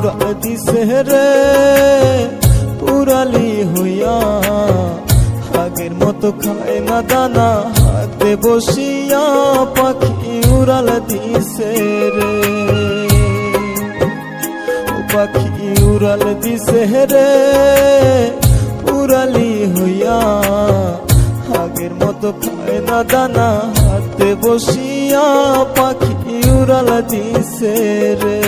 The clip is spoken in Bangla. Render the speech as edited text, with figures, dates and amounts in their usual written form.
উড়াল দিছে রে পুরালি হইয়া, আগের মতো খায় না দানা হাতে বসিয়া, পাখি উড়াল দিছে রে, পাখি উড়াল দিছে রে পুরালি হইয়া, আগের মতো খায় না দানা হাতে বসিয়া, পাখি উড়াল দিছে রে।